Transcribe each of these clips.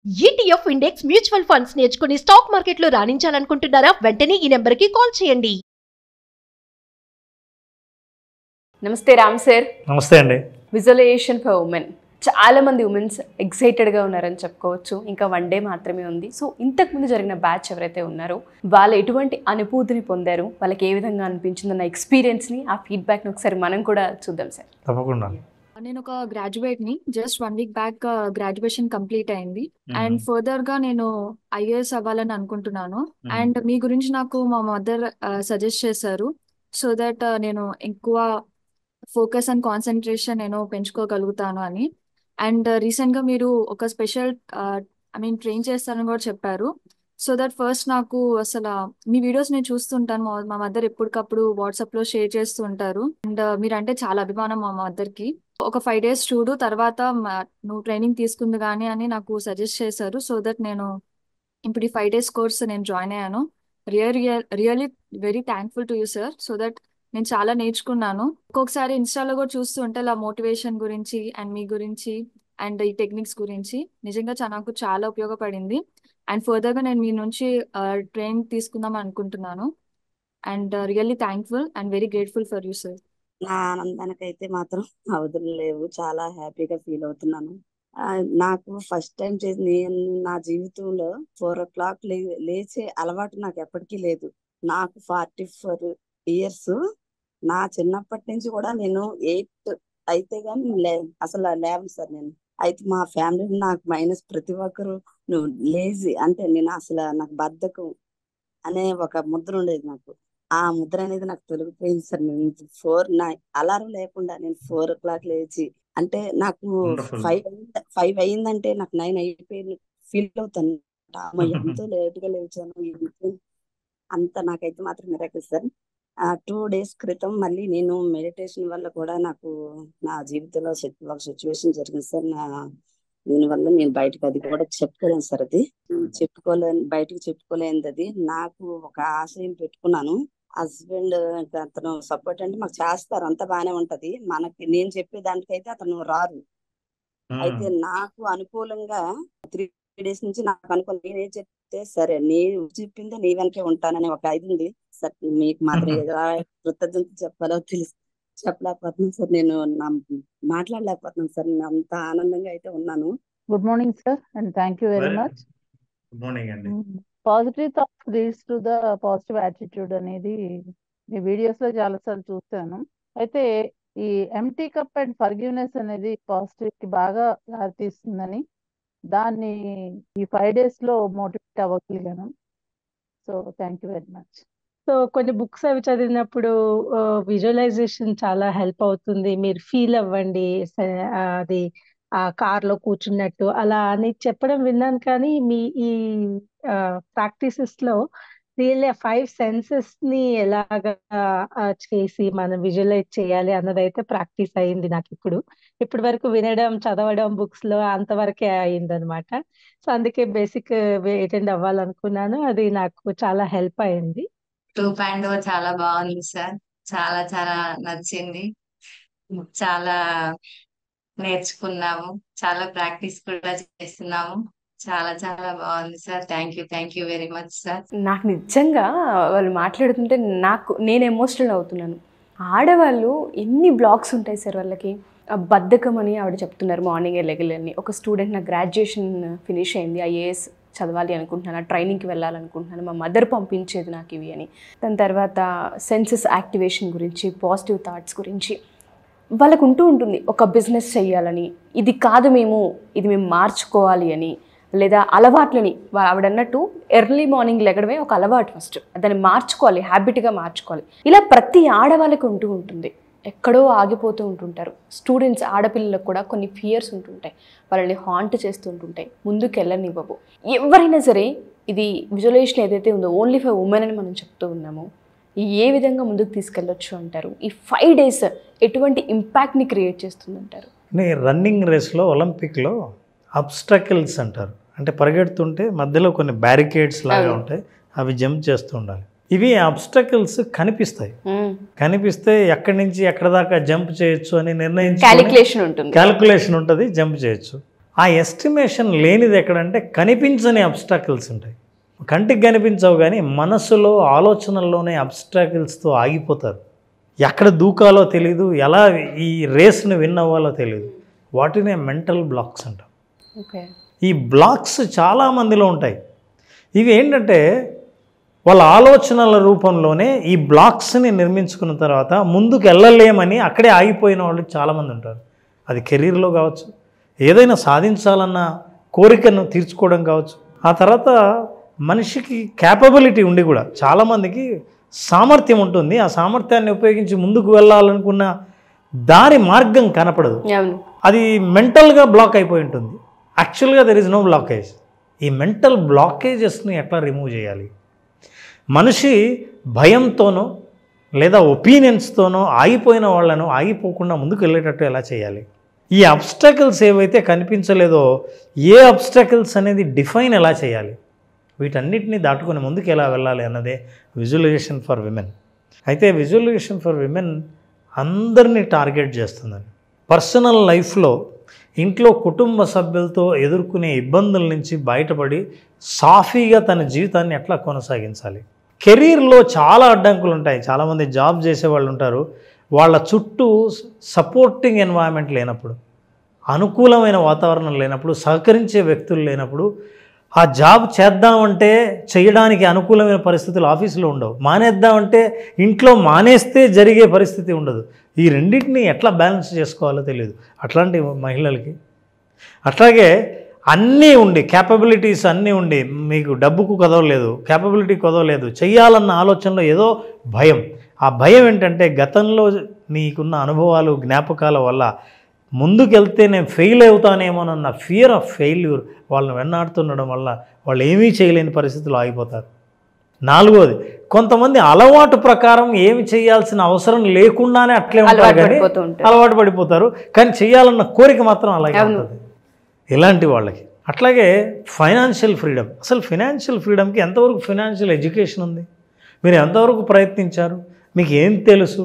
ETF index mutual funds నేర్చుకుని stock మార్కెట్లో రాణించాలనుకుంటున్నారా? వెంటనే ఈ నెంబర్కి కాల్ చేయండి. నమస్తే రామ్ సార్. నమస్తే అండి. విజువలైజేషన్ ఫర్ ఉమెన్, చాలా మంది ఉమెన్స్ ఎక్సైటెడ్గా ఉన్నారని చెప్పుకోవచ్చు. ఇంకా 1 డే మాత్రమే ఉంది. సో ఇంతకుముందు జరిగిన బ్యాచ్ ఎవరైతే ఉన్నారో వాళ్ళు ఎటువంటి అనుభూతిని పొందారు, వాళ్ళకి ఏ విధంగా అనిపించిందన్న ఎక్స్పీరియన్స్ని, ఆ ఫీడ్బ్యాక్ని ఒకసారి మనం కూడా చూద్దాం సార్. తప్పకుండా. నేను ఒక గ్రాడ్యుయేట్ని. Just 1 week back graduation complete అయింది. అండ్ ఫర్దర్గా నేను ఐఏఎస్ అవ్వాలని అనుకుంటున్నాను. అండ్ మీ గురించి నాకు మా మదర్ సజెస్ట్ చేశారు. సో దట్ నేను ఎక్కువ ఫోకస్ అండ్ కాన్సన్ట్రేషన్ నేను పెంచుకోగలుగుతాను అని. అండ్ రీసెంట్గా మీరు ఒక స్పెషల్ ట్రైన్ చేస్తారని కూడా చెప్పారు. సో దట్ ఫస్ట్ నాకు అసలు మీ వీడియోస్ నేను చూస్తుంటాను. మా మదర్ ఎప్పటికప్పుడు వాట్సాప్లో షేర్ చేస్తూ ఉంటారు. అండ్ మీరంటే చాలా అభిమానం మా మదర్కి. ఒక 5 days చూడు, తర్వాత నువ్వు ట్రైనింగ్ తీసుకుంది కానీ అని నాకు సజెస్ట్ చేశారు. సో దట్ నేను ఇప్పుడు ఈ 5 days కోర్స్ నేను జాయిన్ అయ్యాను. Really very thankful to you sir. So that నేను చాలా నేర్చుకున్నాను. ఒక్కొక్కసారి ఇన్స్టాలో కూడా చూస్తూ ఉంటే ఇలా మోటివేషన్ గురించి అండ్ మీ గురించి అండ్ ఈ టెక్నిక్స్ గురించి నిజంగా నాకు చాలా ఉపయోగపడింది. అండ్ ఫర్దర్గా నేను మీ నుంచి ట్రైన్ తీసుకుందాం అనుకుంటున్నాను. And really thankful and very grateful for you sir. నా ఆనందానికైతే మాత్రం అవధులు లేవు. చాలా హ్యాపీగా ఫీల్ అవుతున్నాను. నాకు ఫస్ట్ టైం చేసి నేను నా జీవితంలో 4 o'clock లేచే అలవాటు నాకు ఎప్పటికీ లేదు. నాకు 44 years. నా చిన్నప్పటి నుంచి కూడా నేను 8 అయితే గానీ అసలు లేవను సార్ నేను. అయితే మా ఫ్యామిలీ నాకు మైనస్ ప్రతి ఒక్కరు నువ్వు లేజీ అంటే నేను అసలు నాకు బద్ధకం అనే ఒక ముద్ర ఉండేది నాకు. ఆ ముద్ర అనేది నాకు తొలగిపోయింది సార్. నేను 4 అలారం లేకుండా నేను 4 o'clock లేచి అంటే నాకు 5 అయిందంటే నాకు 9 అయిపోయింది ఫీల్ అవుతాను. ఎంతో లేట్ గా లేచాను. అంత నాకైతే మాత్రం మిరాకిల్ సార్. 2 days క్రితం మళ్ళీ నేను మెడిటేషన్ వల్ల కూడా నాకు నా జీవితంలో ఒక సిచ్యువేషన్ జరిగింది సార్. దీనివల్ల నేను బయటకు అది కూడా చెప్పుకోలేను సార్. అది బయటకు చెప్పుకోలేనిది. అది నాకు ఒక ఆశయం పెట్టుకున్నాను. హస్బెండ్ అతను సపోర్ట్ అంటే మాకు చేస్తారు, అంతా బాగానే ఉంటది. మనకి నేను చెప్పే దానికైతే అతను రారు. అయితే నాకు అనుకూలంగా 3 days నుంచి నాకు అనుకూలం నేనే చెప్తే సరే నేను చెప్పిందే నీ వెనకే ఉంటానని ఒక ఇది ఉంది సార్. మీకు మాత్రం ఎలా కృతజ్ఞత చెప్పాలో చెప్పలేకపోతున్నాను సార్. నేను మాట్లాడలేకపోతున్నాను సార్. నేను అంత ఆనందంగా అయితే ఉన్నాను. Good morning sir and thank you very much. Good morning అండి. Positive thoughts leads to the positive attitude అనేది మీ వీడియోస్ లో చాలాసార్లు చూస్తాను. అయితే ఈ ఎంటీ కప్ అండ్ ఫర్గివ్నెస్ అనేది పాజిటివ్ కి బాగా దారితీస్తుందని దాన్ని ఈ 5 days లో మోటివేట్ అవ్వగలిగాను. So thank you very much. So కొన్ని బుక్స్ అవి చదివినప్పుడు విజువలైజేషన్ చాలా హెల్ప్ అవుతుంది, మీరు ఫీల్ అవ్వండి అది ఆ కార్లో కూర్చున్నట్టు అలా అని చెప్పడం విన్నాను. కానీ మీ ఈ ప్రాక్టీసెస్ లో రియల్లీ 5 senses ని ఎలాగా చేసి మనం విజువలైజ్ చేయాలి అన్నదైతే ప్రాక్టీస్ అయింది నాకు. ఇప్పటి వరకు వినడం చదవడం బుక్స్ లో అంతవరకే అయింది అనమాట. సో అందుకే బేసిక్ అటెండ్ అవ్వాలనుకున్నాను. అది నాకు చాలా హెల్ప్ అయింది. 2.0 చాలా బాగుంది సార్. చాలా చాలా నచ్చింది. చాలా నేర్చుకున్నాము, చాలా ప్రాక్టీస్ కూడా చేస్తున్నాము. చాలా చాలా బాగుంది sir. Thank you very much sir. నాకు నిజంగా వాళ్ళు మాట్లాడుతుంటే నేను ఎమోషనల్ అవుతున్నాను. ఆడవాళ్ళు ఎన్ని బ్లాగ్స్ ఉంటాయి సార్ వాళ్ళకి. బద్ధకం అని ఆవిడ చెప్తున్నారు, మార్నింగే లెగలని. ఒక స్టూడెంట్, నా గ్రాడ్యుయేషన్ ఫినిష్ అయింది, ఐఏఎస్ చదవాలి అనుకుంటున్నాను, ట్రైనింగ్కి వెళ్ళాలనుకుంటున్నాను, మా మదర్ పంపించేది నాకు ఇవి అని. దాని తర్వాత సెన్సెస్ యాక్టివేషన్ గురించి, పాజిటివ్ థాట్స్ గురించి వాళ్ళకు ఉంటుంది. ఒక బిజినెస్ చెయ్యాలని, ఇది కాదు ఇది మేము మార్చుకోవాలి అని, లేదా అలవాట్లని ఆవిడన్నట్టు ఎర్లీ మార్నింగ్ లెగడమే ఒక అలవాటు. ఫస్ట్ దాన్ని మార్చుకోవాలి, హ్యాబిట్గా మార్చుకోవాలి. ఇలా ప్రతి ఆడవాళ్ళకి ఉంటుంది. ఎక్కడో ఆగిపోతూ ఉంటుంటారు. స్టూడెంట్స్, ఆడపిల్లలకు కూడా కొన్ని ఫియర్స్ ఉంటుంటాయి, వాళ్ళని హాంట్ చేస్తుంటుంటాయి, ముందుకు వెళ్ళనివ్వవు. ఎవరైనా సరే ఇది విజువలైజేషన్ ఏదైతే ఉందో ఓన్లీ ఫర్ ఉమెన్ అని మనం చెప్తూ ఉన్నాము. ఏ విధంగా ముందుకు తీసుకెళ్ళొచ్చు అంటారు? ఈ 5 days ఎటువంటి ఇంపాక్ట్ని క్రియేట్ చేస్తుందంటారు? రన్నింగ్ రేస్లో ఒలింపిక్లో అబ్స్టకిల్స్ అంటారు. అంటే పరిగెడుతుంటే మధ్యలో కొన్ని బ్యారికేడ్స్ లాగా ఉంటాయి, అవి జంప్ చేస్తూ ఉండాలి. ఇవి అబ్స్టకిల్స్ కనిపిస్తే ఎక్కడి నుంచి ఎక్కడ దాకా జంప్ చేయొచ్చు అని నిర్ణయించి క్యాలిక్యులేషన్ ఉంటుంది, జంప్ చేయొచ్చు. ఆ ఎస్టిమేషన్ లేనిది ఎక్కడంటే కనిపించని అబ్స్టాకిల్స్ ఉంటాయి. కంటికి కనిపించవు కానీ మనసులో ఆలోచనల్లోనే అబ్స్టాకిల్స్తో ఆగిపోతారు. ఎక్కడ దూకాలో తెలియదు, ఎలా ఈ రేస్ను విన్ అవ్వాలో తెలియదు. వాటినే మెంటల్ బ్లాక్స్ అంటాం. ఓకే. ఈ బ్లాక్స్ చాలామందిలో ఉంటాయి. ఇవి ఏంటంటే వాళ్ళ ఆలోచనల రూపంలోనే ఈ బ్లాక్స్ని నిర్మించుకున్న తర్వాత ముందుకు వెళ్ళలేమని అక్కడే ఆగిపోయిన వాళ్ళు చాలామంది ఉంటారు. అది కెరీర్లో కావచ్చు, ఏదైనా సాధించాలన్న కోరికను తీర్చుకోవడం కావచ్చు. ఆ తర్వాత మనిషికి క్యాపబిలిటీ ఉండి కూడా చాలామందికి సామర్థ్యం ఉంటుంది. ఆ సామర్థ్యాన్ని ఉపయోగించి ముందుకు వెళ్ళాలనుకున్న దారి మార్గం కనపడదు. అది మెంటల్గా బ్లాక్ అయిపోయి ఉంటుంది. యాక్చువల్గా దెర్ ఇస్ నో బ్లాకేజ్. ఈ మెంటల్ బ్లాకేజెస్ని ఎట్లా రిమూవ్ చేయాలి? మనిషి భయంతోనో లేదా ఒపీనియన్స్తోనో ఆగిపోయిన వాళ్ళను ఆగిపోకుండా ముందుకు వెళ్ళేటట్టు ఎలా చేయాలి? ఈ అబ్స్టాకిల్స్ ఏవైతే కనిపించలేదో ఏ అబ్స్టాకిల్స్ అనేది డిఫైన్ ఎలా చేయాలి? వీటన్నిటిని దాటుకొని ముందుకు ఎలా వెళ్ళాలి అన్నదే విజువలైజేషన్ ఫర్ విమెన్. అయితే విజువలైజేషన్ ఫర్ విమెన్ అందరినీ టార్గెట్ చేస్తుందండి. పర్సనల్ లైఫ్లో ఇంట్లో కుటుంబ సభ్యులతో ఎదుర్కొనే ఇబ్బందుల నుంచి బయటపడి సాఫీగా తన జీవితాన్ని ఎట్లా కొనసాగించాలి? కెరీర్లో చాలా అడ్డంకులు ఉంటాయి. చాలామంది జాబ్ చేసేవాళ్ళు ఉంటారు. వాళ్ళ చుట్టూ సపోర్టింగ్ ఎన్వైరన్మెంట్ లేనప్పుడు, అనుకూలమైన వాతావరణం లేనప్పుడు, సహకరించే వ్యక్తులు లేనప్పుడు ఆ జాబ్ చేద్దామంటే చేయడానికి అనుకూలమైన పరిస్థితులు ఆఫీసులో ఉండవు. మానేద్దామంటే ఇంట్లో మానేస్తే జరిగే పరిస్థితి ఉండదు. ఈ రెండింటిని ఎట్లా బ్యాలెన్స్ చేసుకోవాలో తెలియదు అట్లాంటి మహిళలకి. అట్లాగే అన్నీ ఉండి, క్యాపబిలిటీస్ అన్నీ ఉండి, మీకు డబ్బుకు కుదవలేదు, క్యాపబిలిటీ కుదవలేదు, చెయ్యాలన్న ఆలోచనలో ఏదో భయం. ఆ భయం ఏంటంటే గతంలో నీకున్న అనుభవాలు, జ్ఞాపకాల వల్ల ముందుకెళ్తే నేను ఫెయిల్ అవుతానేమోనన్న ఫియర్ ఆఫ్ ఫెయిల్యూర్ వాళ్ళని వెన్నాడుతుండడం వల్ల వాళ్ళు ఏమీ చేయలేని పరిస్థితులు ఆగిపోతారు. నాలుగోది, కొంతమంది అలవాటు ప్రకారం ఏమి చేయాల్సిన అవసరం లేకుండానే అట్లే ఉంటారు, కానీ అలవాటు పడిపోతారు, కానీ చేయాలన్న కోరిక మాత్రం అలాగే ఉంటుంది ఇలాంటి వాళ్ళకి. అట్లాగే ఫైనాన్షియల్ ఫ్రీడమ్. అసలు ఫైనాన్షియల్ ఫ్రీడమ్కి ఎంతవరకు ఫైనాన్షియల్ ఎడ్యుకేషన్ ఉంది? మీరు ఎంతవరకు ప్రయత్నించారు? మీకు ఏం తెలుసు?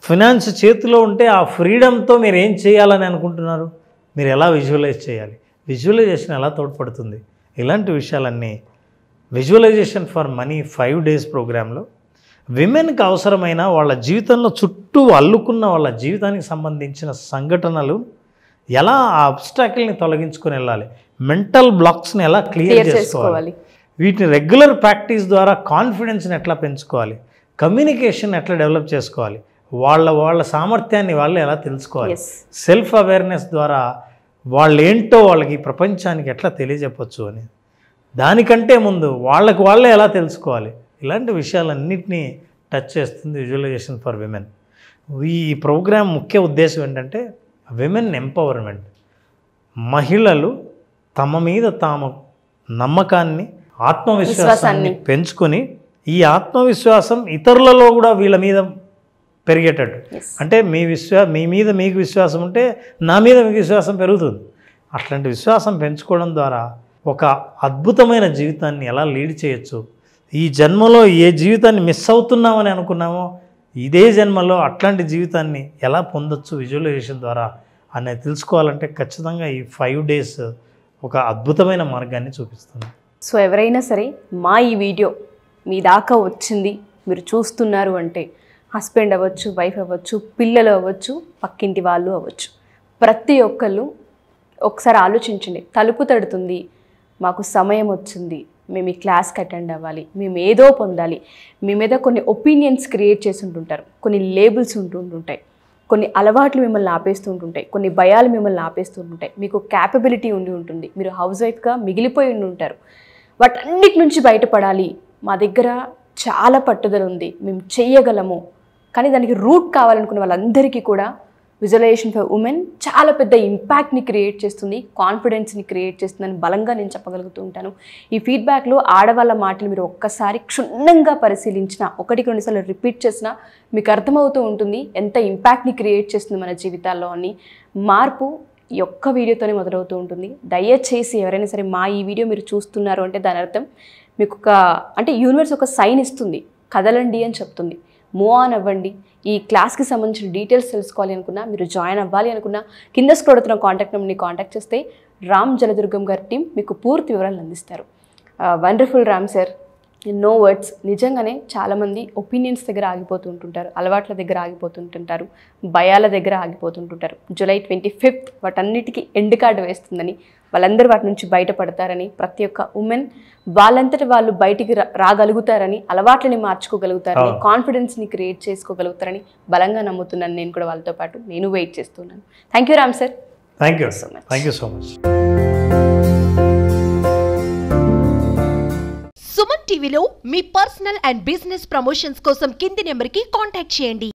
ఫైనాన్స్ చేతిలో ఉంటే ఆ ఫ్రీడమ్తో మీరు ఏం చేయాలని అనుకుంటున్నారు? మీరు ఎలా విజువలైజ్ చేయాలి? విజువలైజేషన్ ఎలా తోడ్పడుతుంది? ఇలాంటి విషయాలన్నీ విజువలైజేషన్ ఫర్ మనీ 5 days ప్రోగ్రాంలో విమెన్కి అవసరమైన వాళ్ళ జీవితంలో చుట్టూ అల్లుకున్న వాళ్ళ జీవితానికి సంబంధించిన సంఘటనలు ఎలా ఆ అబ్స్టాకిల్ని తొలగించుకొని వెళ్ళాలి, మెంటల్ బ్లాక్స్ని ఎలా క్లియర్ చేసుకోవాలి, వీటిని రెగ్యులర్ ప్రాక్టీస్ ద్వారా కాన్ఫిడెన్స్ని ఎట్లా పెంచుకోవాలి, కమ్యూనికేషన్ ఎట్లా డెవలప్ చేసుకోవాలి, వాళ్ళ సామర్థ్యాన్ని వాళ్ళు ఎలా తెలుసుకోవాలి, సెల్ఫ్ అవేర్నెస్ ద్వారా వాళ్ళు ఏంటో వాళ్ళకి ప్రపంచానికి ఎట్లా తెలియజెప్పచ్చు అని, దానికంటే ముందు వాళ్ళే ఎలా తెలుసుకోవాలి, ఇలాంటి విషయాలన్నింటినీ టచ్ చేస్తుంది విజువలైజేషన్ ఫర్ విమెన్. ఈ ప్రోగ్రాం ముఖ్య ఉద్దేశం ఏంటంటే విమెన్ ఎంపవర్మెంట్. మహిళలు తమ మీద తాము నమ్మకాన్ని, ఆత్మవిశ్వాసాన్ని పెంచుకొని ఈ ఆత్మవిశ్వాసం ఇతరులలో కూడా వీళ్ళ మీద పెరిగేటట్టు. అంటే మీ మీద మీకు విశ్వాసం ఉంటే నా మీద మీకు విశ్వాసం పెరుగుతుంది. అట్లాంటి విశ్వాసం పెంచుకోవడం ద్వారా ఒక అద్భుతమైన జీవితాన్ని ఎలా లీడ్ చేయొచ్చు, ఈ జన్మలో ఏ జీవితాన్ని మిస్ అవుతున్నామని అనుకున్నామో ఇదే జన్మలో అట్లాంటి జీవితాన్ని ఎలా పొందొచ్చు విజువలైజేషన్ ద్వారా అనేది తెలుసుకోవాలంటే ఖచ్చితంగా ఈ 5 days ఒక అద్భుతమైన మార్గాన్ని చూపిస్తుంది. సో ఎవరైనా సరే మా ఈ వీడియో మీ దాకా వచ్చింది, మీరు చూస్తున్నారు అంటే హస్బెండ్ అవ్వచ్చు, వైఫ్ అవ్వచ్చు, పిల్లలు అవ్వచ్చు, పక్కింటి వాళ్ళు అవ్వచ్చు, ప్రతి ఒక్కళ్ళు ఒకసారి ఆలోచించండి. తలుపు తడుతుంది, మాకు సమయం వచ్చింది, మేము ఈ క్లాస్కి అటెండ్ అవ్వాలి, మేము ఏదో పొందాలి, మీ మీద కొన్ని ఒపీనియన్స్ క్రియేట్ చేసి ఉంటుంటారు, కొన్ని లేబుల్స్ ఉంటుంటాయి, కొన్ని అలవాట్లు మిమ్మల్ని ఆపేస్తుంటుంటాయి, కొన్ని భయాలు మిమ్మల్ని ఆపేస్తుంటుంటాయి, మీకు క్యాపబిలిటీ ఉండి ఉంటుంది, మీరు హౌస్ వైఫ్గా మిగిలిపోయి ఉంటారు. వాటన్నిటి నుంచి బయటపడాలి, మా దగ్గర చాలా పట్టుదల ఉంది, మేము చెయ్యగలము, కానీ దానికి రూట్ కావాలనుకునే వాళ్ళందరికీ కూడా విజువలైజేషన్ ఫర్ ఉమెన్ చాలా పెద్ద ఇంపాక్ట్ని క్రియేట్ చేస్తుంది, కాన్ఫిడెన్స్ని క్రియేట్ చేస్తుందని బలంగా నేను చెప్పగలుగుతూ ఉంటాను. ఈ ఫీడ్బ్యాక్లో ఆడవాళ్ళ మాటలు మీరు ఒక్కసారి క్షుణ్ణంగా పరిశీలించినా, 1-2 సార్లు రిపీట్ చేసినా మీకు అర్థమవుతూ ఉంటుంది ఎంత ఇంపాక్ట్ని క్రియేట్ చేస్తుంది మన జీవితాల్లో అని. మార్పు ఈ ఒక్క వీడియోతోనే మొదలవుతూ ఉంటుంది. దయచేసి ఎవరైనా సరే మా ఈ వీడియో మీరు చూస్తున్నారు అంటే దాని అర్థం మీకు యూనివర్స్ ఒక సైన్ ఇస్తుంది, కదలండి అని చెప్తుంది, మూవ్ ఆన్ అవ్వండి. ఈ క్లాస్కి సంబంధించిన డీటెయిల్స్ తెలుసుకోవాలి అనుకున్నా, మీరు జాయిన్ అవ్వాలి అనుకున్నా కింద స్క్రోల్ అవుతున్న కాంటాక్ట్ నెంబర్ని కాంటాక్ట్ చేస్తే రామ్ జలదుర్గం గారి టీం మీకు పూర్తి వివరాలు అందిస్తారు. Wonderful Ram sir, no words. నిజంగానే చాలామంది ఒపీనియన్స్ దగ్గర ఆగిపోతుంటుంటారు, అలవాట్ల దగ్గర ఆగిపోతుంటుంటారు, భయాల దగ్గర ఆగిపోతుంటుంటారు. జూలై 25th వాటన్నిటికీ ఎండ్ కార్డు వేస్తుందని, వాళ్ళందరూ వాటి నుంచి బయటపడతారని, ప్రతి ఒక్క ఉమెన్ వాళ్ళంతటి వాళ్ళు బయటికి రాగలుగుతారని, అలవాట్లని మార్చుకోగలుగుతారని, కాన్ఫిడెన్స్ని క్రియేట్ చేసుకోగలుగుతారని బలంగా నమ్ముతున్నాను. నేను కూడా వాళ్ళతో పాటు నేను వెయిట్ చేస్తున్నాను. Thank you Ram sir. Thank you so much. Thank you so much. Suman టీవీలో మీ పర్సనల్ అండ్ బిజినెస్ ప్రమోషన్స్ కోసం కింది నెంబర్కి కాంటాక్ట్ చేయండి.